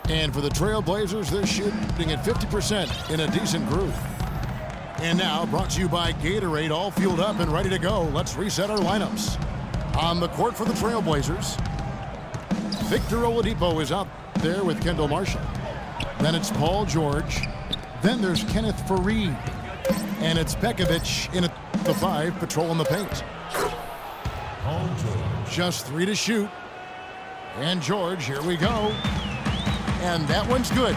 And for the Trailblazers, they're shooting at 50% in a decent groove. And now, brought to you by Gatorade, all fueled up and ready to go. Let's reset our lineups. On the court for the Trailblazers, Victor Oladipo is out there with Kendall Marshall. Then it's Paul George. Then there's Kenneth Faried. And it's Pekovic in at the 5, patrolling the paint. Just 3 to shoot. And George, here we go. And that one's good.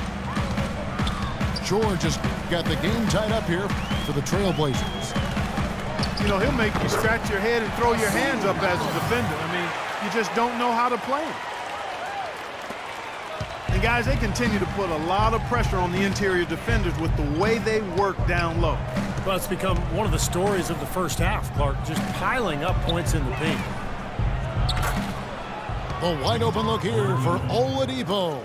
George has got the game tied up here for the Trailblazers. You know, he'll make you scratch your head and throw your hands up as a defender. I mean, you just don't know how to play him. And guys, they continue to put a lot of pressure on the interior defenders with the way they work down low. Well, it's become one of the stories of the first half, Clark, just piling up points in the paint. The wide open look here for Oladipo.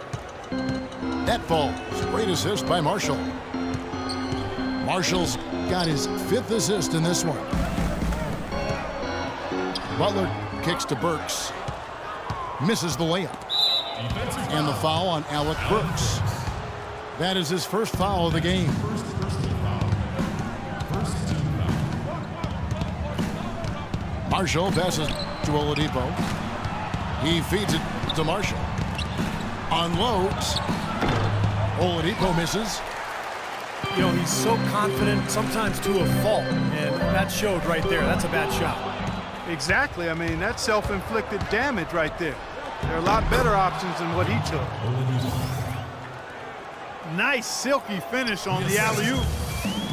That falls. Great assist by Marshall. Marshall's got his 5th assist in this one. Butler kicks to Burks. Misses the layup. And the foul on Alec Burks. That is his first foul of the game. Marshall passes to Oladipo. He feeds it to Marshall. Unloads. Oladipo misses. You know, he's so confident, sometimes to a fault, and that showed right there. That's a bad shot. Exactly. I mean, that's self-inflicted damage right there. There are a lot better options than what he took. Nice silky finish on the alley-oop.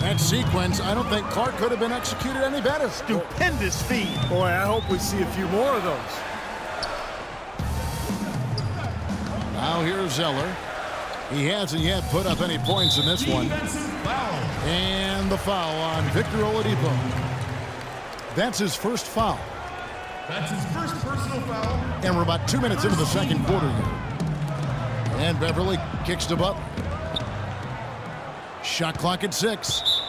That sequence, I don't think Clark could have been executed any better. Stupendous feed. Boy, I hope we see a few more of those. Now here's Zeller. He hasn't yet put up any points in this one. And the foul on Victor Oladipo. That's his first foul. That's his first personal foul. And we're about 2 minutes into the second quarter here. And Beverly kicks to Butler. Shot clock at 6.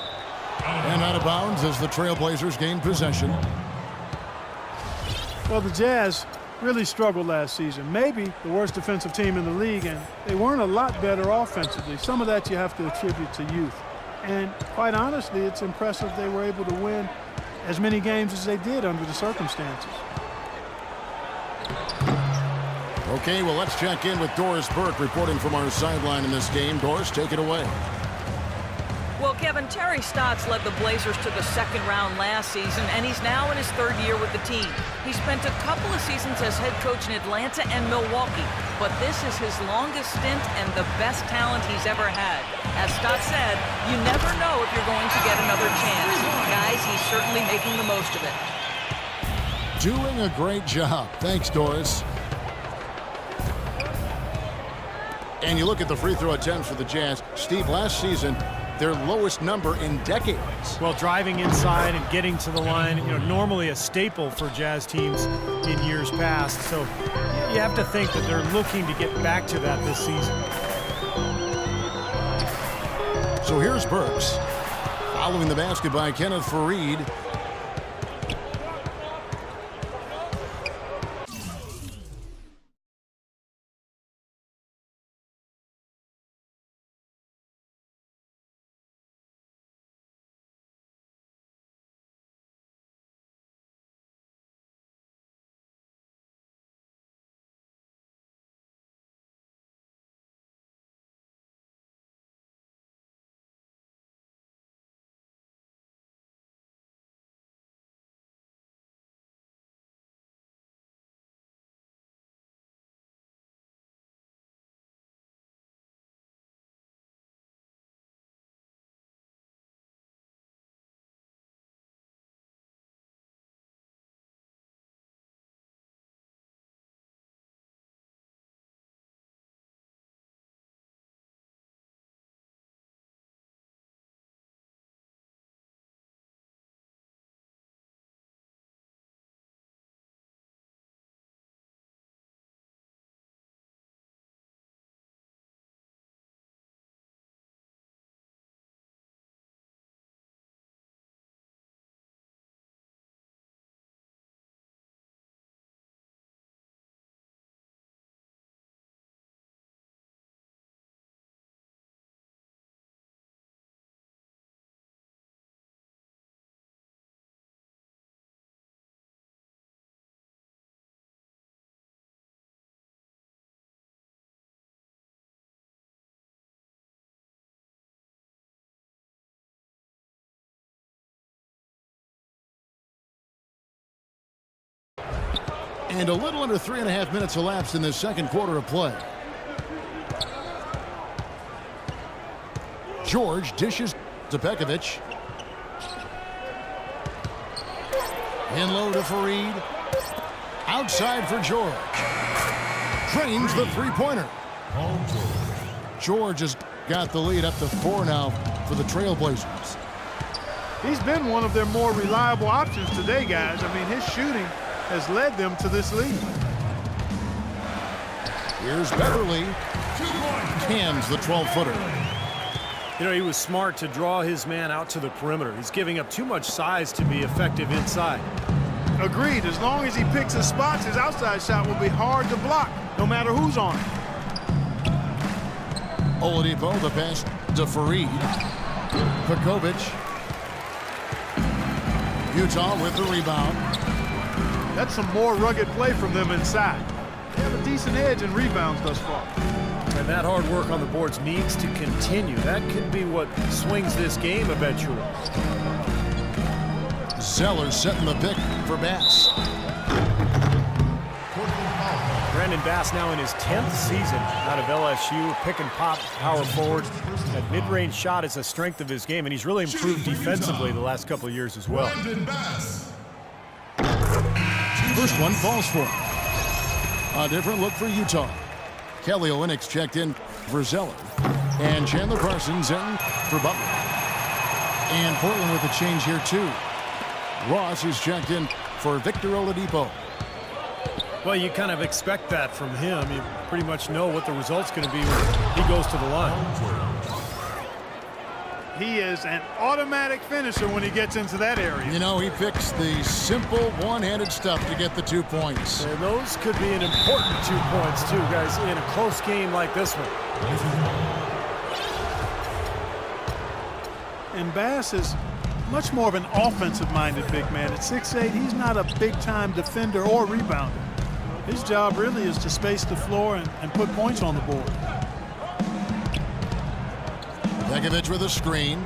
And out of bounds as the Trailblazers gain possession. Well, the Jazz really struggled last season. Maybe the worst defensive team in the league, and they weren't a lot better offensively. Some of that you have to attribute to youth. And quite honestly, it's impressive they were able to win as many games as they did under the circumstances. Okay, well, let's check in with Doris Burke reporting from our sideline in this game. Doris, take it away. Well, Kevin, Terry Stotts led the Blazers to the second round last season, and he's now in his 3rd year with the team. He spent a couple of seasons as head coach in Atlanta and Milwaukee, but this is his longest stint and the best talent he's ever had. As Stotts said, you never know if you're going to get another chance. Guys, he's certainly making the most of it. Doing a great job. Thanks, Doris. And you look at the free throw attempts for the Jazz. Steve, last season, their lowest number in decades. Well, driving inside and getting to the line, you know, normally a staple for Jazz teams in years past. So you have to think that they're looking to get back to that this season. So here's Burks. Following the basket by Kenneth Faried. And a little under 3.5 minutes elapsed in the second quarter of play. George dishes to Pekovic. In low to Fareed. Outside for George. Drains the three-pointer. George has got the lead up to 4 now for the Trailblazers. He's been one of their more reliable options today, guys. I mean, his shooting has led them to this lead. Here's Beverly. Cans the 12-footer. You know, he was smart to draw his man out to the perimeter. He's giving up too much size to be effective inside. Agreed. As long as he picks his spots, his outside shot will be hard to block, no matter who's on it. Oladipo, the pass to Fareed. Pekovic. Utah with the rebound. That's some more rugged play from them inside. They have a decent edge in rebounds thus far. And that hard work on the boards needs to continue. That could be what swings this game eventually. Zeller setting the pick for Bass. Brandon Bass now in his 10th season out of LSU. Pick and pop power forward. That mid-range shot is a strength of his game, and he's really improved defensively the last couple of years as well. First one falls for him. A different look for Utah. Kelly Olynyk's checked in for Zeller. And Chandler Parsons in for Butler. And Portland with a change here too. Ross is checked in for Victor Oladipo. Well, you kind of expect that from him. You pretty much know what the result's going to be when he goes to the line. He is an automatic finisher when he gets into that area. You know, he picks the simple one-handed stuff to get the 2 points. And those could be an important 2 points too, guys, in a close game like this one. And Bass is much more of an offensive-minded big man. At 6'8", he's not a big-time defender or rebounder. His job really is to space the floor and put points on the board. Pekovic with a screen.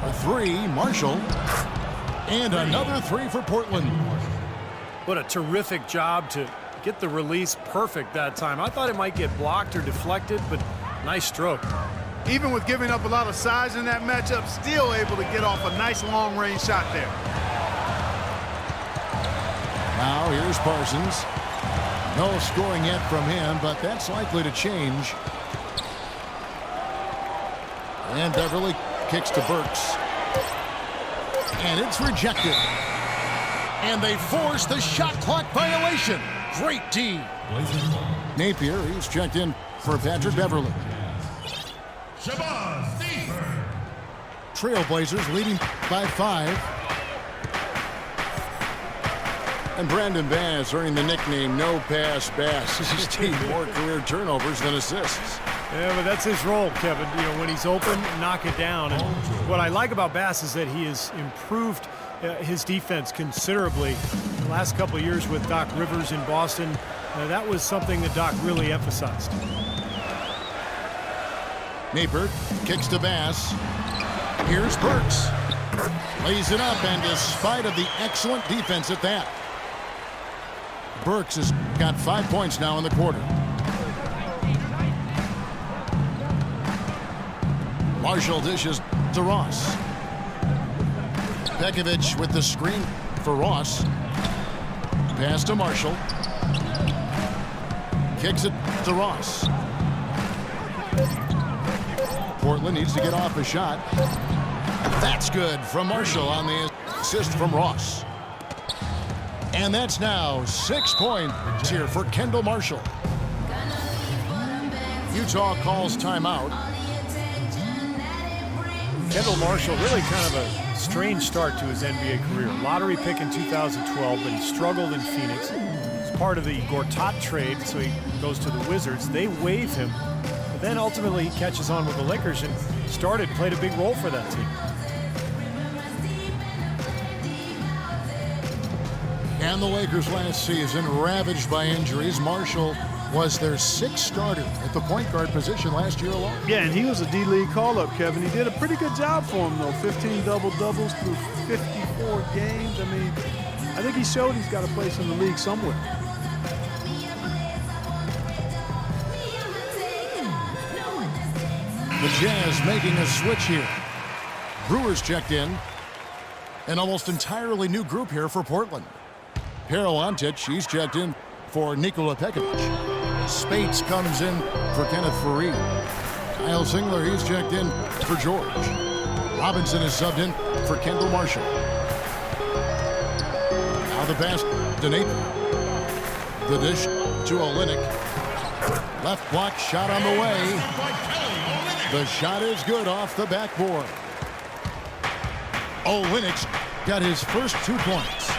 A three, Marshall. And another three for Portland. What a terrific job to get the release perfect that time. I thought it might get blocked or deflected, but nice stroke. Even with giving up a lot of size in that matchup, still able to get off a nice long-range shot there. Now here's Parsons. No scoring yet from him, but that's likely to change. And Beverly kicks to Burks. And it's rejected. And they force the shot clock violation. Great D. Napier, he's checked in for Patrick Beverly. Trailblazers leading by 5. And Brandon Bass earning the nickname No Pass Bass. He's taken more career turnovers than assists. Yeah, but that's his role, Kevin. You know, when he's open, knock it down. And what I like about Bass is that he has improved his defense considerably. The last couple of years with Doc Rivers in Boston, that was something that Doc really emphasized. Napier kicks to Bass. Here's Burks. Lays it up, and despite of the excellent defense at that, Burks has got 5 points now in the quarter. Marshall dishes to Ross. Pekovic with the screen for Ross. Pass to Marshall. Kicks it to Ross. Portland needs to get off a shot. That's good from Marshall on the assist from Ross. And that's now 6 points here for Kendall Marshall. Utah calls timeout. Kendall Marshall, really kind of a strange start to his NBA career. Lottery pick in 2012, but he struggled in Phoenix. It's part of the Gortat trade, so he goes to the Wizards. They waive him, but then ultimately he catches on with the Lakers and played a big role for that team. And the Lakers last season ravaged by injuries. Marshall was their 6th starter at the point guard position last year alone. Yeah, and he was a D-League call-up, Kevin. He did a pretty good job for him, though. 15 double-doubles through 54 games. I mean, I think he showed he's got a place in the league somewhere. The Jazz making a switch here. Brewers checked in. An almost entirely new group here for Portland. Pero Antic, he's checked in for Nikola Pekovic. Spates comes in for Kenneth Fareed. Kyle Singler, he's checked in for George. Robinson is subbed in for Kendall Marshall. Now the pass to Nathan. The dish to Olynyk. Left block shot on the way. The shot is good off the backboard. Olynyk's got his first 2 points.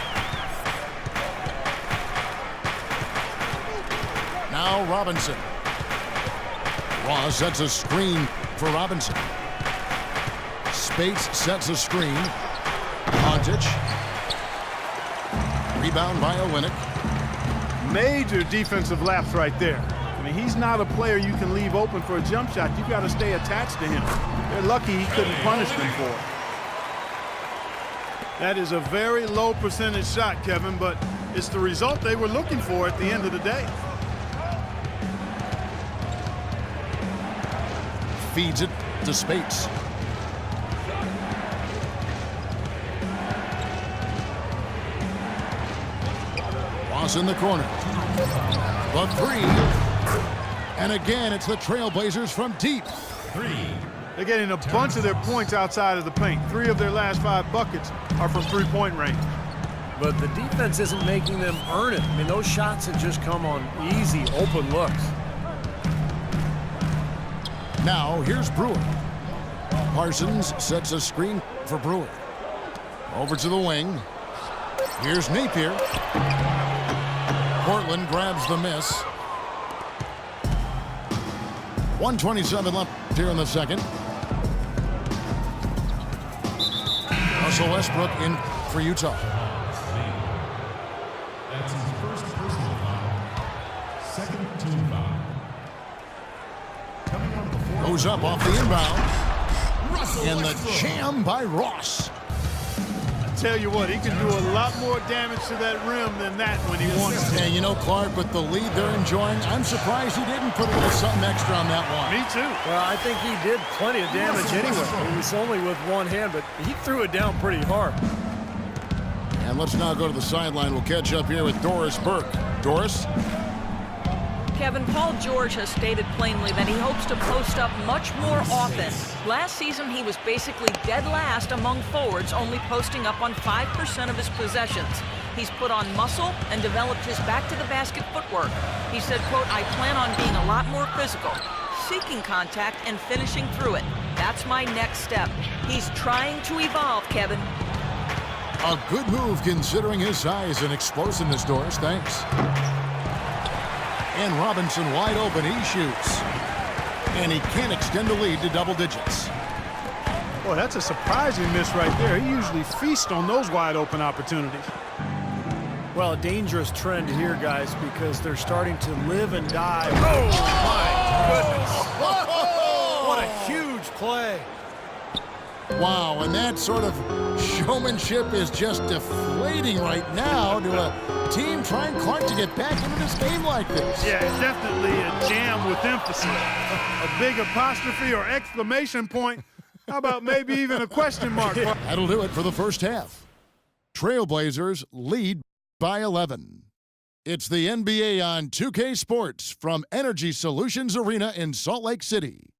Now Robinson. Ross sets a screen for Robinson. Spates sets a screen. Antic. Rebound by Olynyk. Major defensive lapse right there. I mean, he's not a player you can leave open for a jump shot. You've got to stay attached to him. They're lucky he couldn't punish them for it. That is a very low percentage shot, Kevin, but it's the result they were looking for at the end of the day. Feeds it to Spates. Ross in the corner. The three. And again, it's the Trailblazers from deep. They're getting a bunch of their points outside of the paint. 3 of their last 5 buckets are from three-point range. But the defense isn't making them earn it. I mean, those shots have just come on easy, open looks. Now, here's Brewer. Parsons sets a screen for Brewer. Over to the wing. Here's Napier. Portland grabs the miss. 1:27 left here in the second. Russell Westbrook in for Utah. That's his first personal foul. Second team foul. Coming on the floor. Goes up off the inbound. Russell And the Westbrook. jam by Ross. Tell you what, he can do a lot more damage to that rim than that when he wants to. And you know, Clark, with the lead they're enjoying, I'm surprised he didn't put a little something extra on that one. Me too. Well, I think he did plenty of damage anyway. He was only with one hand, but he threw it down pretty hard. And let's now go to the sideline. We'll catch up here with Doris Burke. Doris? Kevin, Paul George has stated plainly that he hopes to post up much more offense. Last season, he was basically dead last among forwards, only posting up on 5% of his possessions. He's put on muscle and developed his back-to-the-basket footwork. He said, quote, I plan on being a lot more physical, seeking contact and finishing through it. That's my next step. He's trying to evolve, Kevin. A good move considering his size and explosiveness, Doris. Thanks. And Robinson wide open. He shoots. And he can't extend the lead to double digits. Boy, that's a surprising miss right there. He usually feasts on those wide open opportunities. Well, a dangerous trend here, guys, because they're starting to live and die. Oh, my goodness. What a huge play. Wow, and that sort of showmanship is just deflating right now to a team trying, Clark, to get back into this game like this. Yeah, definitely a jam with emphasis. A big apostrophe or exclamation point. How about maybe even a question mark? That'll do it for the first half. Trailblazers lead by 11. It's the NBA on 2K Sports from Energy Solutions Arena in Salt Lake City.